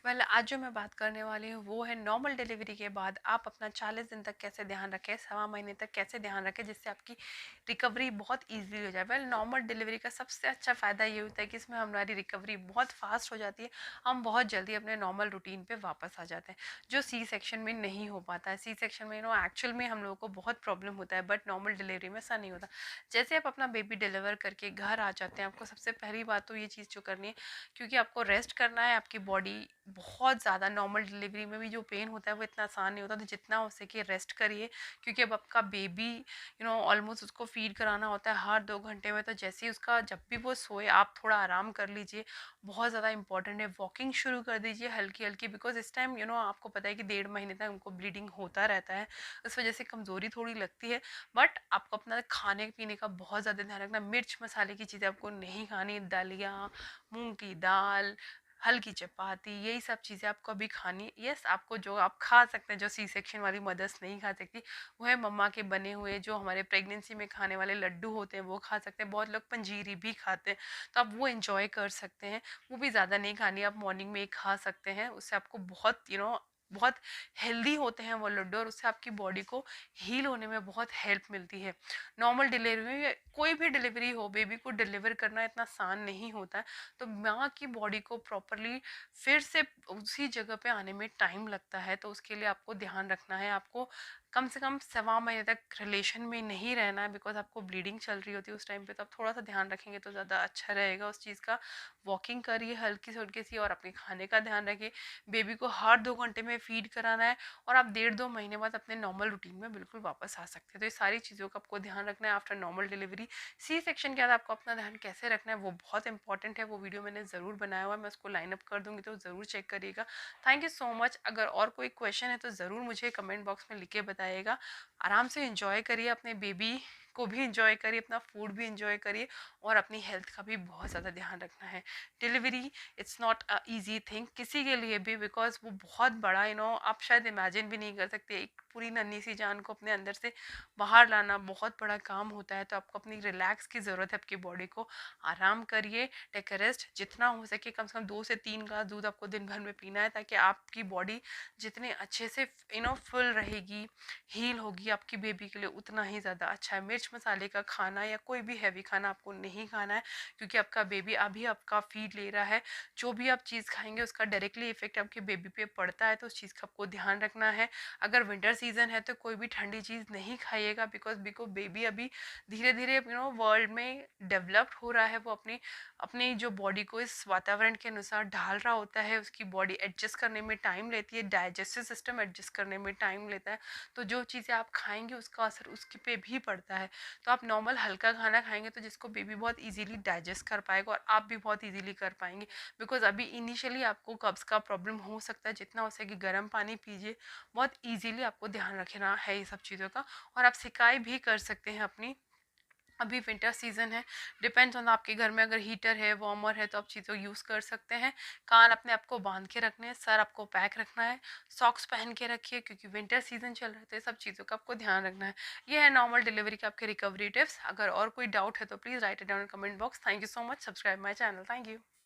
आज जो मैं बात करने वाली हूँ वो है नॉर्मल डिलीवरी के बाद आप अपना 40 दिन तक कैसे ध्यान रखें, 1.25 महीने तक कैसे ध्यान रखें जिससे आपकी रिकवरी बहुत इजी हो जाए। नॉर्मल डिलीवरी का सबसे अच्छा फ़ायदा ये होता है कि इसमें हमारी रिकवरी बहुत फास्ट हो जाती है। हम बहुत जल्दी अपने नॉर्मल रूटीन पे वापस आ जाते हैं, जो सी सेक्शन में नहीं हो पाता है। सी सेक्शन में एक्चुअल में हम लोगों को बहुत प्रॉब्लम होता है, बट नॉर्मल डिलीवरी में ऐसा नहीं होता। जैसे आप अपना बेबी डिलीवर करके घर आ जाते हैं, आपको सबसे पहली बात तो ये चीज़ जो करनी है, क्योंकि आपको रेस्ट करना है। आपकी बॉडी बहुत ज़्यादा, नॉर्मल डिलीवरी में भी जो पेन होता है वो इतना आसान नहीं होता, तो जितना हो सके रेस्ट करिए। क्योंकि अब आपका बेबी ऑलमोस्ट उसको फीड कराना होता है हर 2 घंटे में, तो जैसे ही उसका जब भी वो सोए आप थोड़ा आराम कर लीजिए। बहुत ज़्यादा इंपॉर्टेंट है, वॉकिंग शुरू कर दीजिए हल्की हल्की, बिकॉज इस टाइम आपको पता है कि 1.5 महीने तक उनको ब्लीडिंग होता रहता है। इस वजह से कमज़ोरी थोड़ी लगती है। बट आपको अपना खाने पीने का बहुत ज़्यादा ध्यान रखना। मिर्च मसाले की चीज़ें आपको नहीं खानी। दलिया, मूंग की दाल, हल्की चपाती, यही सब चीज़ें आपको अभी खानी। यस, आपको जो आप खा सकते हैं, जो सी सेक्शन वाली मदर्स नहीं खा सकती, वो है मम्मा के बने हुए जो हमारे प्रेगनेंसी में खाने वाले लड्डू होते हैं, वो खा सकते हैं। बहुत लोग पंजीरी भी खाते हैं, तो आप वो इंजॉय कर सकते हैं। वो भी ज़्यादा नहीं खानी, आप मॉर्निंग में एक खा सकते हैं। उससे आपको बहुत बहुत हेल्दी होते हैं वो लड्डू, और उससे आपकी बॉडी को हील होने में बहुत हेल्प मिलती है। नॉर्मल डिलीवरी में, कोई भी डिलीवरी हो, बेबी को डिलीवर करना इतना आसान नहीं होता है। तो माँ की बॉडी को प्रॉपरली फिर से उसी जगह पे आने में टाइम लगता है, तो उसके लिए आपको ध्यान रखना है। आपको कम से कम 1.25 महीने तक रिलेशन में नहीं रहना है, बिकॉज आपको ब्लीडिंग चल रही होती है उस टाइम पे, तो आप थोड़ा सा ध्यान रखेंगे तो ज़्यादा अच्छा रहेगा उस चीज़ का। वॉकिंग करिए हल्की से हल्की सी, और अपने खाने का ध्यान रखिए। बेबी को हर 2 घंटे में फीड कराना है, और आप 1.5-2 महीने बाद अपने नॉर्मल रूटीन में बिल्कुल वापस आ सकते हैं। तो ये सारी चीज़ों का आपको ध्यान रखना है after normal delivery. C section के बाद आपको अपना ध्यान कैसे रखना है वो बहुत इंपॉर्टेंट है। वो वीडियो मैंने ज़रूर बनाया हुआ है, मैं उसको लाइन अप कर दूंगी, तो ज़रूर चेक करिएगा। Thank you so much. अगर और कोई क्वेश्चन है तो ज़रूर मुझे कमेंट बॉक्स में लिख के बताइएगा। आराम से इंजॉय करिए, अपने बेबी को भी इंजॉय करिए, अपना फूड भी इंजॉय करिए, और अपनी हेल्थ का भी बहुत ज़्यादा ध्यान रखना है। Delivery, it's not a easy thing किसी के लिए भी, बिकॉज वो बहुत बड़ा आप शायद इमेजिन भी नहीं कर सकते। एक पूरी नन्ही सी जान को अपने अंदर से बाहर लाना बहुत बड़ा काम होता है। तो आपको अपनी रिलैक्स की ज़रूरत है, आपकी बॉडी को आराम करिए, टेक रेस्ट। जितना हो सके कम से कम 2 से 3 ग्लास दूध आपको दिन भर में पीना है, ताकि आपकी बॉडी जितने अच्छे से फुल रहेगी, हील होगी, आपकी बेबी के लिए उतना ही ज़्यादा अच्छा है। मिर्च मसाले का खाना या कोई भी हैवी खाना आपको नहीं खाना है, क्योंकि आपका बेबी अभी आपका फीड ले रहा है। जो भी आप चीज़ खाएंगे उसका डायरेक्टली इफेक्ट आपके बेबी पे पड़ता है, तो उस चीज़ का आपको ध्यान रखना है। अगर विंटर सीजन है तो कोई भी ठंडी चीज़ नहीं खाइएगा, बिकॉज बेबी अभी धीरे धीरे वर्ल्ड में डेवलप्ड हो रहा है। वो अपनी अपनी जो बॉडी को इस वातावरण के अनुसार ढाल रहा होता है। उसकी बॉडी एडजस्ट करने में टाइम लेती है, डाइजेस्टिव सिस्टम एडजस्ट करने में टाइम लेता है। तो जो चीज़ें आप खाएंगे उसका असर उसके पे भी पड़ता है। तो आप नॉर्मल हल्का खाना खाएंगे तो जिसको बेबी बहुत इजीली डाइजेस्ट कर पाएगा, और आप भी बहुत इजीली कर पाएंगे। बिकॉज अभी इनिशियली आपको कब्ज़ का प्रॉब्लम हो सकता है, जितना हो सके गर्म पानी पीजिए। बहुत इजीली आपको ध्यान रखना है ये सब चीज़ों का। और आप सिकाई भी कर सकते हैं अपनी। अभी विंटर सीजन है, डिपेंड्स ऑन आपके घर में अगर हीटर है, वार्मर है, तो आप चीज़ों यूज़ कर सकते हैं। कान अपने आप को बांध के रखने हैं, सर आपको पैक रखना है, सॉक्स पहन के रखिए, क्योंकि विंटर सीजन चल रहा है, तो ये सब चीज़ों का आपको ध्यान रखना है। ये है नॉर्मल डिलीवरी के आपके रिकवरी टिप्स। अगर और कोई डाउट है तो please write it down in comment box. Thank you so much. Subscribe my channel. Thank you.